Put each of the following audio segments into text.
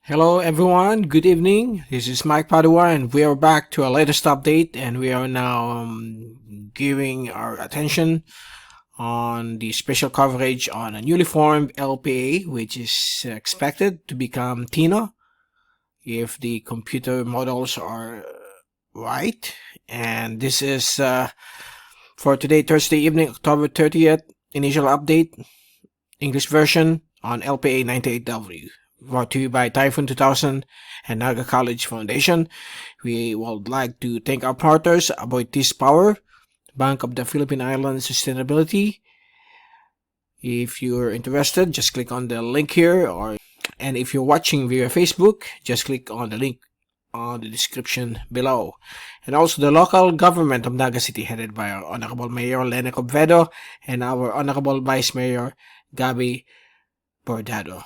Hello everyone, good evening. This is Mike Padua and we are back to our latest update, and we are now giving our attention on the special coverage on a newly formed LPA, which is expected to become TINO if the computer models are right. And this is for today, Thursday evening, October 30th, initial update, English version on LPA 98W. Brought to you by Typhoon 2000 and Naga College Foundation. We would like to thank our partners, Aboitiz Power, Bank of the Philippine Islands Sustainability. If you're interested, just click on the link here, and if you're watching via Facebook, just click on the link on the description below. And also the local government of Naga City, headed by our Honorable Mayor Lene Cobvedo and our Honorable Vice Mayor Gabi Bordado.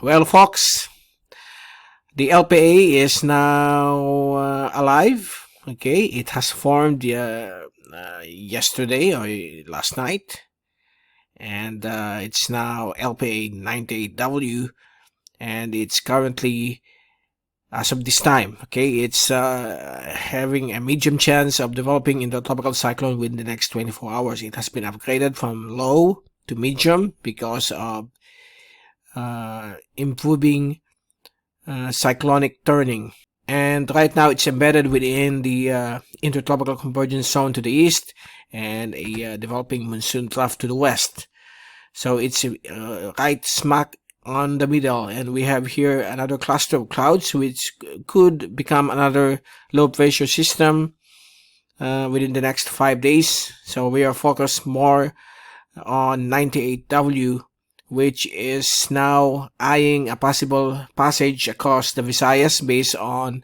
Well, folks, the LPA is now alive. Okay, it has formed yesterday or last night, and it's now LPA 98W, and it's currently, as of this time, okay, it's having a medium chance of developing into a tropical cyclone within the next 24 hours. It has been upgraded from low to medium because of improving cyclonic turning, and right now it's embedded within the intertropical convergence zone to the east and a developing monsoon trough to the west. So it's right smack on the middle, and we have here another cluster of clouds which could become another low pressure system within the next 5 days. So we are focused more on 98W, which is now eyeing a possible passage across the Visayas based on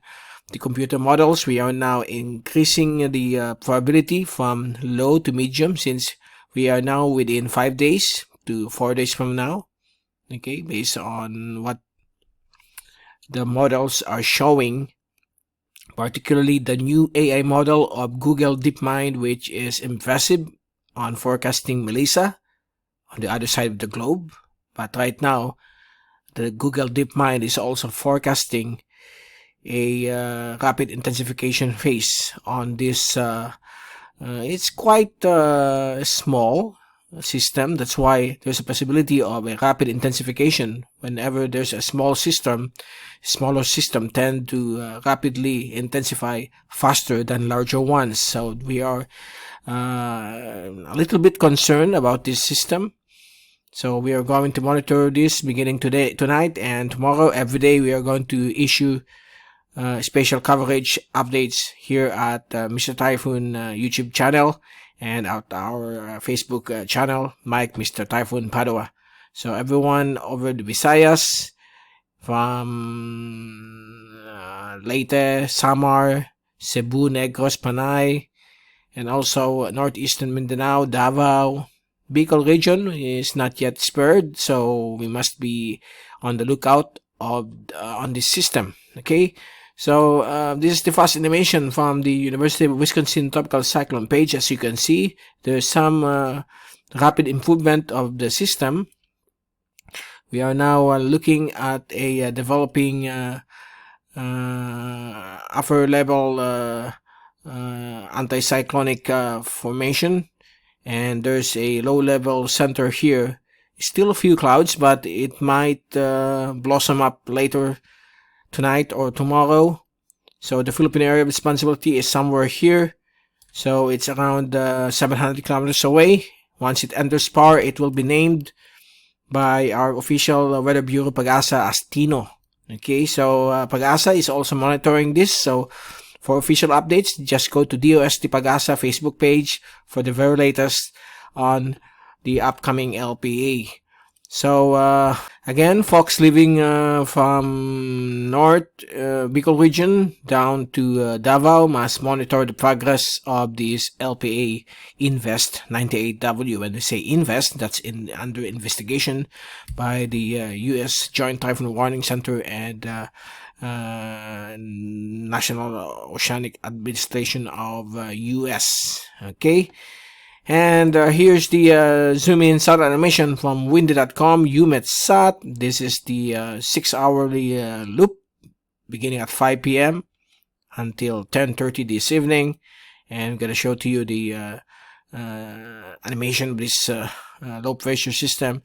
the computer models. We are now increasing the probability from low to medium, since we are now within 5 days to 4 days from now, okay, based on what the models are showing, particularly the new AI model of Google DeepMind, which is impressive on forecasting Melissa on the other side of the globe. But right now, the Google DeepMind is also forecasting a rapid intensification phase on this. It's quite a small system. That's why there's a possibility of a rapid intensification. Whenever there's a small system, smaller system tend to rapidly intensify faster than larger ones. So we are a little bit concerned about this system. So we are going to monitor this beginning tonight and tomorrow. Every day we are going to issue special coverage updates here at Mr. Typhoon YouTube channel and at our Facebook channel, Mike Mr. Typhoon Padua. So everyone over the Visayas, from Leyte, Samar, Cebu, Negros, Panay, and also northeastern Mindanao, Davao, Bicol region is not yet spared, so we must be on the lookout on this system. Okay, so this is the fast animation from the University of Wisconsin Tropical Cyclone page. As you can see, there's some rapid improvement of the system. We are now looking at a developing upper level anticyclonic formation. And there's a low-level center here. Still a few clouds, but it might blossom up later tonight or tomorrow. So the Philippine Area of Responsibility is somewhere here. So it's around 700 kilometers away. Once it enters PAR, it will be named by our official Weather Bureau Pag-asa as TINO. Okay, so Pag-asa is also monitoring this. So for official updates, just go to DOST Pag-asa Facebook page for the very latest on the upcoming LPA. So again, folks living from North Bicol region down to Davao must monitor the progress of this LPA Invest 98W. When they say invest, that's under investigation by the U.S. Joint Typhoon Warning Center and National Oceanic Administration of US. Okay, And here's the zoom in sat animation from windy.com UMETSAT. This is the 6-hourly loop beginning at 5 p.m. until 10:30 this evening. And I'm going to show to you the animation of this low pressure system.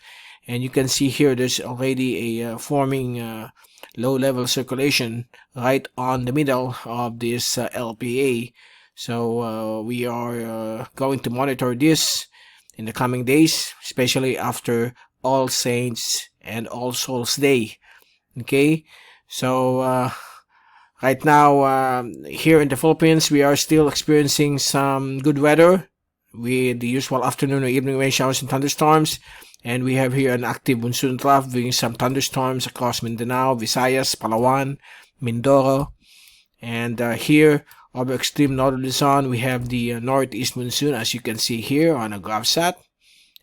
And you can see here there's already a forming low level circulation right on the middle of this LPA. So we are going to monitor this in the coming days, especially after All Saints and All Souls Day. Okay, so right now here in the Philippines, we are still experiencing some good weather with the usual afternoon or evening rain showers and thunderstorms. And we have here an active monsoon trough bringing some thunderstorms across Mindanao, Visayas, Palawan, Mindoro. And here over extreme northern Luzon, we have the northeast monsoon, as you can see here on a GovSat.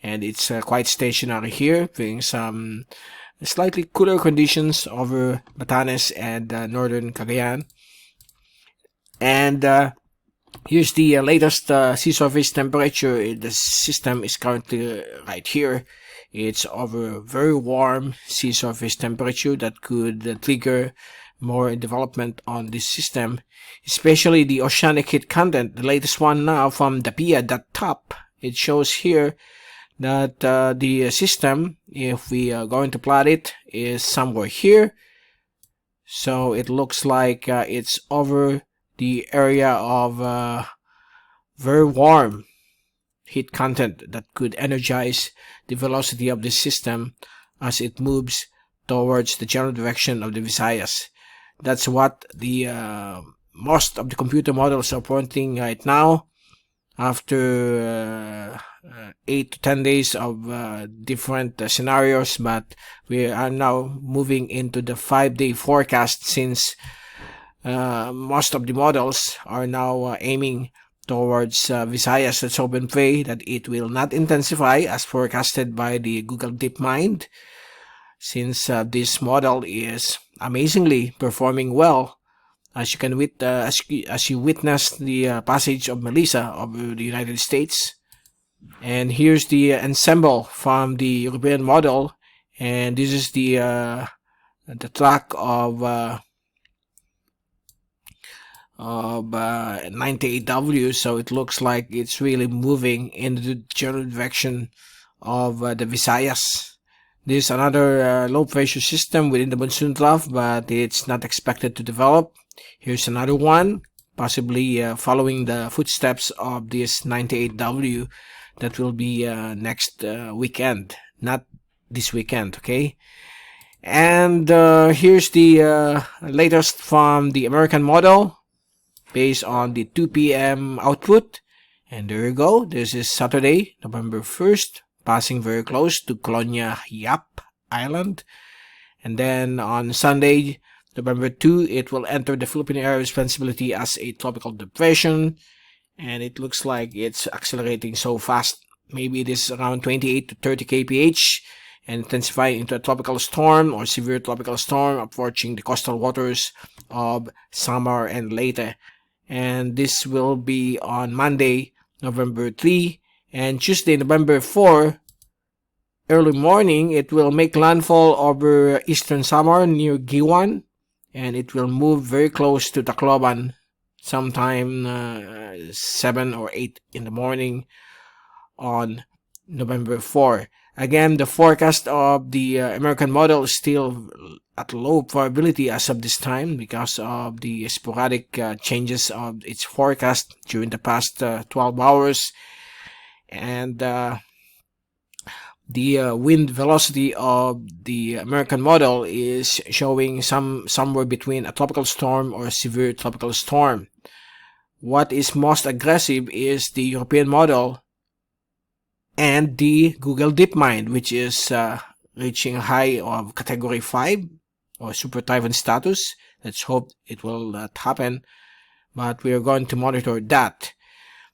And it's quite stationary here, bringing some slightly cooler conditions over Batanes and northern Cagayan. And here's the latest sea surface temperature. The system is currently right here. It's over very warm sea surface temperature that could trigger more development on this system, especially the oceanic heat content. The latest one now from DAPIA.top. It shows here that the system, if we are going to plot it, is somewhere here. So it looks like it's over the area of very warm heat content that could energize the velocity of this system as it moves towards the general direction of the Visayas. That's what the most of the computer models are pointing right now after 8 to 10 days of different scenarios, but we are now moving into the 5-day forecast since most of the models are now aiming towards Visayas. Let's hope and pray that it will not intensify as forecasted by the Google DeepMind, since this model is amazingly performing well, as you can as you witness the passage of Melissa over the United States. And here's the ensemble from the European model, and this is the track of 98W. So it looks like it's really moving in the general direction of the Visayas. This is another low pressure system within the monsoon trough, but it's not expected to develop. Here's another one, possibly following the footsteps of this 98W that will be next weekend, not this weekend, okay? And here's the latest from the American model based on the 2 p.m. output. And there you go. This is Saturday, November 1st, passing very close to Colonia Yap Island. And then on Sunday, November 2, it will enter the Philippine Area of Responsibility as a tropical depression. And it looks like it's accelerating so fast. Maybe it is around 28 to 30 kph and intensifying into a tropical storm or severe tropical storm approaching the coastal waters of Samar and Leyte. And this will be on Monday, November 3, and Tuesday, November 4, early morning, it will make landfall over eastern Samar near Giwan, and it will move very close to Tacloban sometime 7 or 8 in the morning on November 4. Again, the forecast of the American model is still at low probability as of this time because of the sporadic changes of its forecast during the past 12 hours. And the wind velocity of the American model is showing somewhere between a tropical storm or a severe tropical storm. What is most aggressive is the European model and the Google DeepMind, which is reaching a high of category 5 or super typhoon status. Let's hope it will not happen, but we are going to monitor that.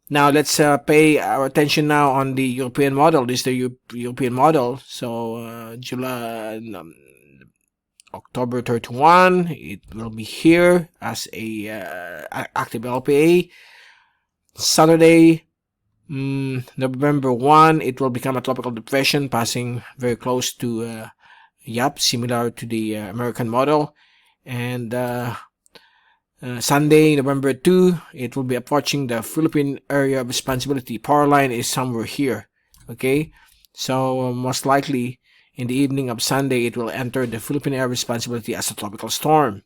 Now let's pay our attention now on the European model. This is the European model. So October 31, it will be here as a active LPA. Saturday, November 1, it will become a tropical depression passing very close to Yap, similar to the American model. And Sunday, November 2, it will be approaching the Philippine Area of Responsibility. Power line is somewhere here. Okay, so most likely in the evening of Sunday, it will enter the Philippine Area of Responsibility as a tropical storm.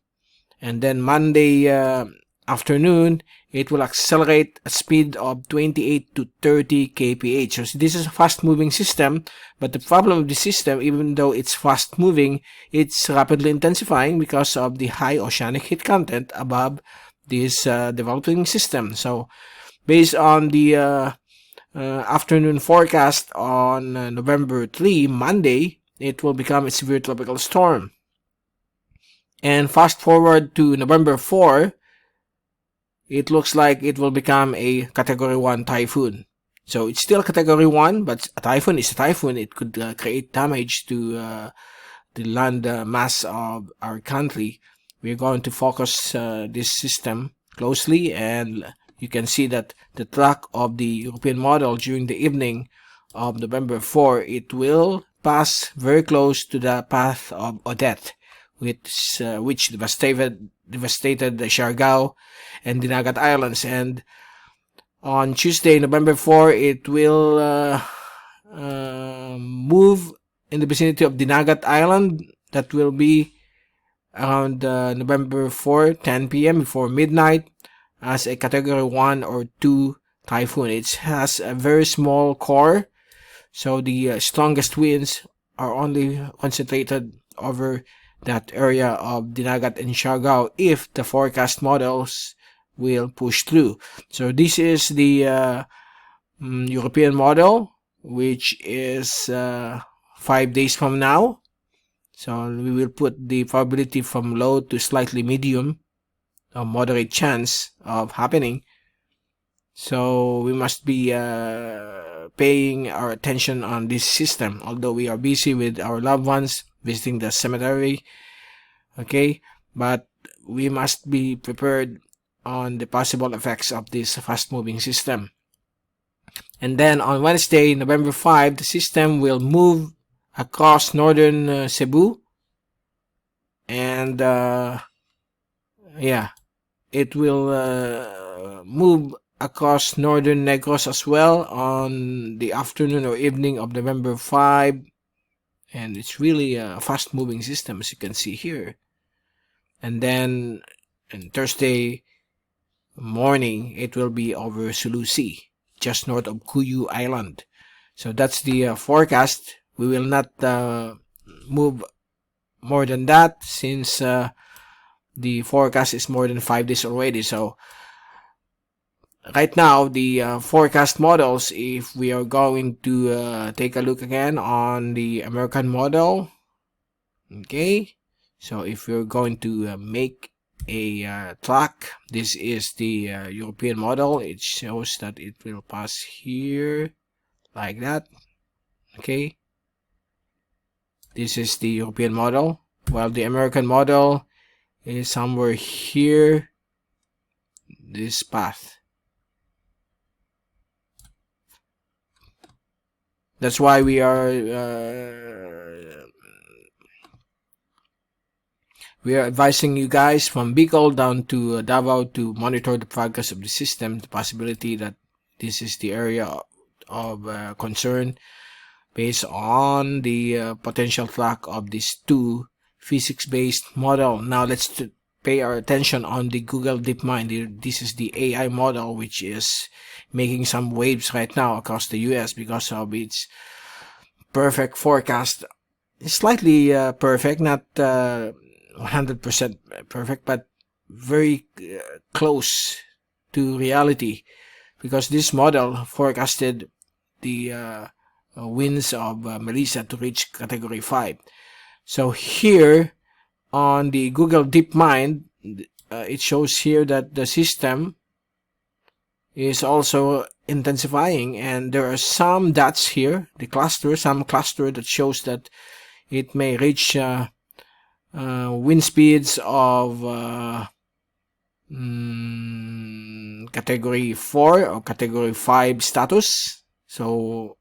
And then Monday afternoon, it will accelerate a speed of 28 to 30 kph. So this is a fast-moving system, but the problem of the system, even though it's fast-moving, it's rapidly intensifying because of the high oceanic heat content above this developing system. So based on the afternoon forecast on November 3, Monday, it will become a severe tropical storm. And fast forward to November 4, it looks like it will become a Category 1 typhoon. So it's still Category 1, but a typhoon is a typhoon. It could create damage to the land mass of our country. We're going to focus this system closely, and you can see that the track of the European model during the evening of November 4, it will pass very close to the path of Odette, which devastated the Siargao and the Naga Islands. And on Tuesday, November 4, it will move in the vicinity of the Naga Island. That will be around November 4, 10 p.m. before midnight as a Category 1 or 2 typhoon. It has a very small core, so the strongest winds are only concentrated over that area of Dinagat and Siargao if the forecast models will push through. So this is the European model, which is 5 days from now. So we will put the probability from low to slightly medium, a moderate chance of happening. So we must be paying our attention on this system, although we are busy with our loved ones visiting the cemetery. Okay, but we must be prepared on the possible effects of this fast-moving system. And then on Wednesday, November 5, the system will move across northern Cebu, and it will move across northern Negros as well on the afternoon or evening of November 5, and it's really a fast-moving system, as you can see here. And then on Thursday morning, it will be over Sulu Sea, just north of Cuyo Island. So that's the forecast. We will not move more than that, since the forecast is more than 5 days already. So right now, the forecast models, if we are going to take a look again on the American model, okay, so if you're going to make a track, this is the European model. It shows that it will pass here like that. Okay, this is the European model, while the American model is somewhere here, this path. That's why we are advising you guys from Bicol down to Davao to monitor the progress of the system, the possibility that this is the area of concern based on the potential track of these two physics-based model. Now let's pay our attention on the Google DeepMind. This is the AI model which is making some waves right now across the US because of its perfect forecast. It's slightly perfect, not 100% perfect, but very close to reality, because this model forecasted the winds of Melissa to reach Category 5. So here on the Google DeepMind, it shows here that the system is also intensifying, and there are some dots here, some cluster that shows that it may reach wind speeds of category 4 or category 5 status. So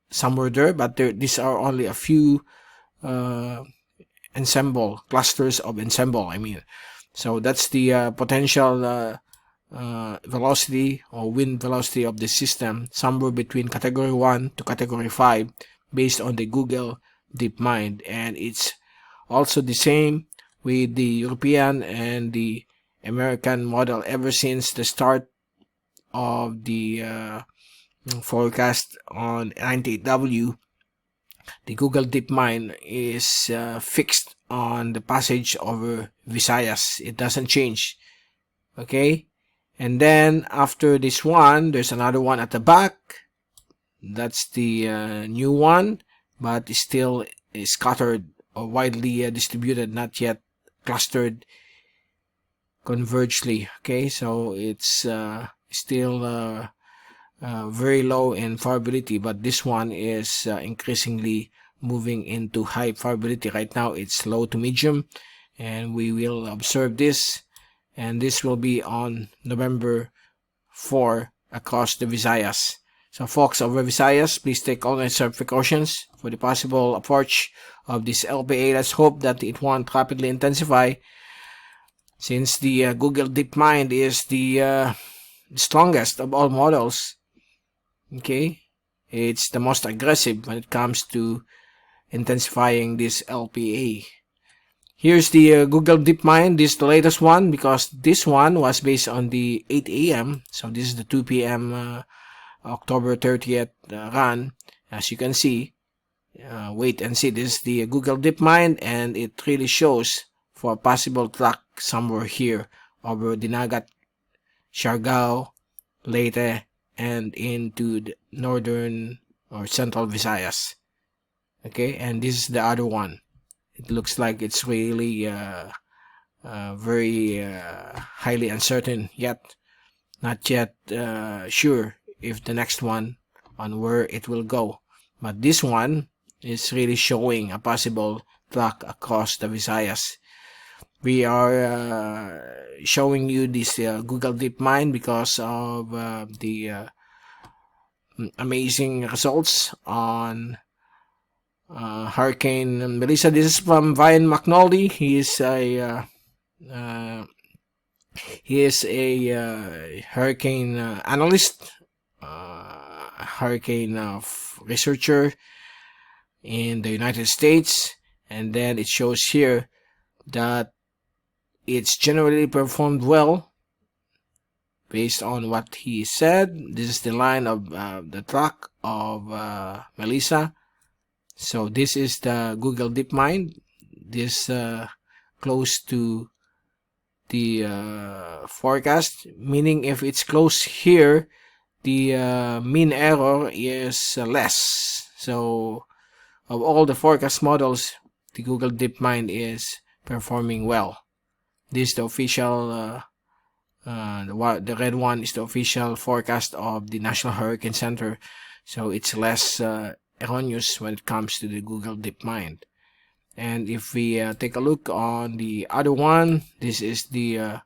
somewhere there, but these are only a few clusters of ensemble, So that's the potential velocity or wind velocity of the system, somewhere between category 1 to category 5 based on the Google DeepMind. And it's also the same with the European and the American model. Ever since the start of the forecast on 98W, the Google DeepMind is fixed on the passage over Visayas. It doesn't change. Okay, and then after this one, there's another one at the back. That's the new one, but it's still scattered or widely distributed, not yet clustered convergently. Okay, so it's still very low in probability, but this one is increasingly moving into high probability. Right now it's low to medium, and we will observe this, and this will be on November 4 across the Visayas. So folks over Visayas, please take all necessary precautions for the possible approach of this LPA. Let's hope that it won't rapidly intensify, since the Google DeepMind is the strongest of all models. Okay, it's the most aggressive when it comes to intensifying this LPA. Here's the Google DeepMind. This is the latest one, because this one was based on the 8 a.m. So this is the 2 p.m. October 30th run. As you can see, wait and see, this is the Google DeepMind, and it really shows for a possible track somewhere here over the Naga, Siargao, Leyte, and into the northern or central Visayas. Okay, and this is the other one. It looks like it's really very highly uncertain yet. Not yet sure if the next one on where it will go. But this one is really showing a possible track across the Visayas. We are showing you this Google DeepMind because of the amazing results on Hurricane Melissa. This is from Ryan McNulty. He is a hurricane analyst, hurricane researcher in the United States. And then it shows here that it's generally performed well based on what he said. This is the line of the track of Melissa. So this is the Google DeepMind. This close to the forecast, meaning if it's close here, the mean error is less. So of all the forecast models, the Google DeepMind is performing well. This is the official, the red one is the official forecast of the National Hurricane Center. So it's less erroneous when it comes to the Google DeepMind. And if we take a look on the other one, this is the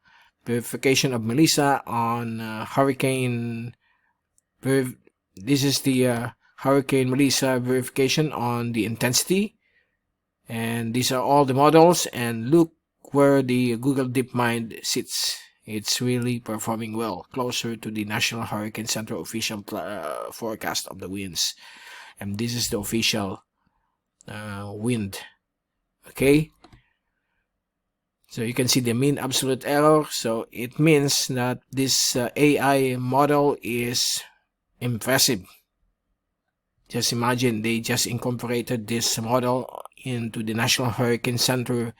verification of Melissa on Hurricane. This is the Hurricane Melissa verification on the intensity. And these are all the models, and look where the Google DeepMind sits. It's really performing well, closer to the National Hurricane Center official forecast of the winds. And this is the official wind. Okay, so you can see the mean absolute error. So it means that this AI model is impressive. Just imagine, they just incorporated this model into the National Hurricane Center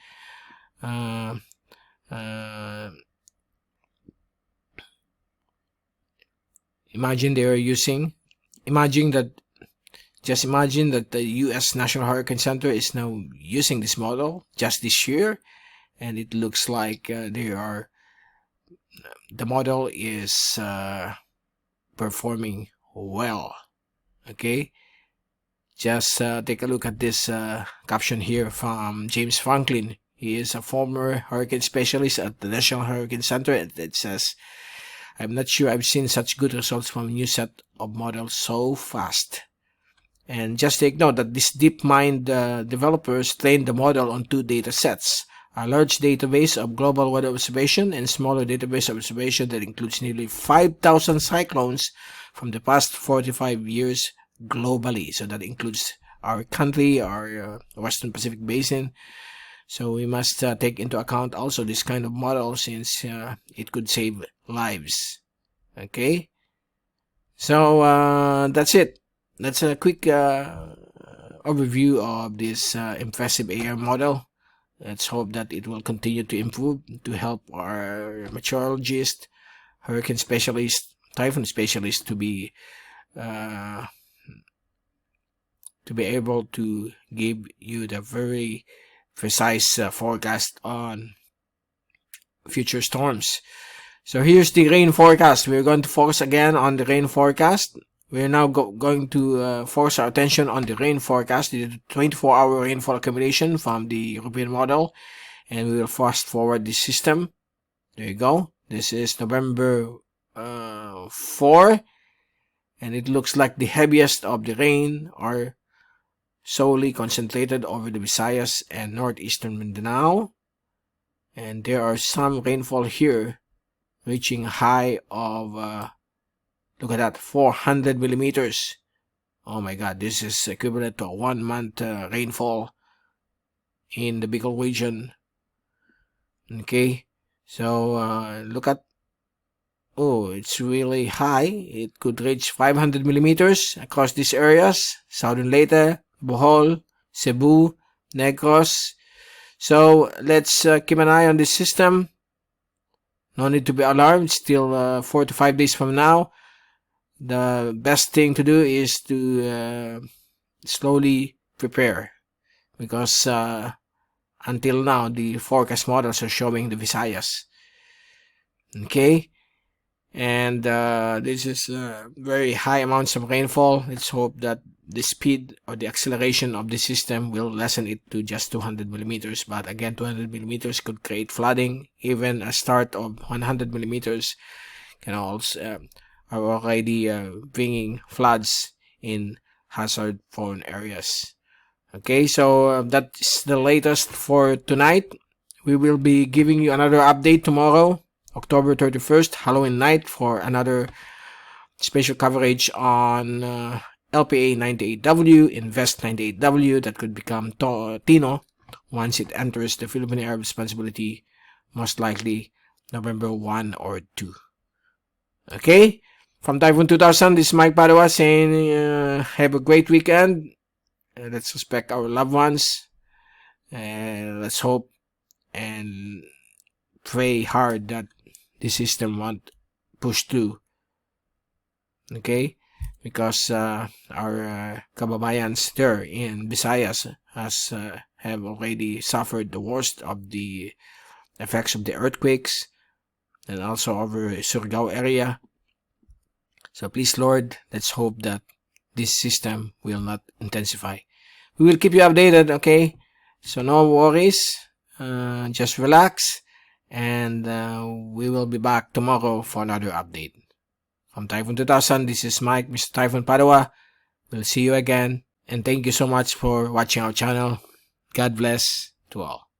imagine they are using, just imagine that the U.S. National Hurricane Center is now using this model just this year, and it looks like the model is performing well. Okay, just take a look at this caption here from James Franklin. He is a former hurricane specialist at the National Hurricane Center. It says, I'm not sure I've seen such good results from a new set of models so fast. And just take note that this DeepMind developers trained the model on 2 data sets: a large database of global weather observation and smaller database of observation that includes nearly 5,000 cyclones from the past 45 years globally. So that includes our country, our Western Pacific Basin. So we must take into account also this kind of model, since it could save lives. Okay, so that's it. That's a quick overview of this impressive AR model. Let's hope that it will continue to improve to help our meteorologists, hurricane specialists, typhoon specialists to be able to give you the very precise forecast on future storms. So here's the rain forecast. We're going to focus again on the rain forecast. We're now going to focus our attention on the rain forecast, the 24-hour rainfall accumulation from the European model, and we will fast forward the system. There you go. This is November 4, and it looks like the heaviest of the rain are solely concentrated over the Visayas and northeastern Mindanao, and there are some rainfall here reaching a high of look at that, 400 millimeters. Oh my god, this is equivalent to a 1-month rainfall in the Bicol region. Okay, so look at, oh, it's really high. It could reach 500 millimeters across these areas: Southern Leyte, Bohol, Cebu, Negros. So let's keep an eye on this system. No need to be alarmed. Still 4 to 5 days from now. The best thing to do is to slowly prepare, because until now the forecast models are showing the Visayas. Okay, and this is very high amounts of rainfall. Let's hope that the speed or the acceleration of the system will lessen it to just 200 millimeters. But again, 200 millimeters could create flooding. Even a start of 100 millimeters can also are already bringing floods in hazard-prone areas. Okay, so that's the latest for tonight. We will be giving you another update tomorrow, October 31st, Halloween night, for another special coverage on LPA 98W, Invest 98W, that could become Tino once it enters the Philippine Area of Responsibility, most likely November 1 or 2. Okay? From Typhoon 2000, this is Mike Padua saying have a great weekend. Let's respect our loved ones. And let's hope and pray hard that the system won't push through. Okay? Because our kababayans there in Visayas have already suffered the worst of the effects of the earthquakes, and also over Surigao area. So please, Lord, let's hope that this system will not intensify. We will keep you updated, okay? So no worries. Just relax. And we will be back tomorrow for another update. From Typhoon 2000, this is Mike, Mr. Typhoon Padua. We'll see you again. And thank you so much for watching our channel. God bless to all.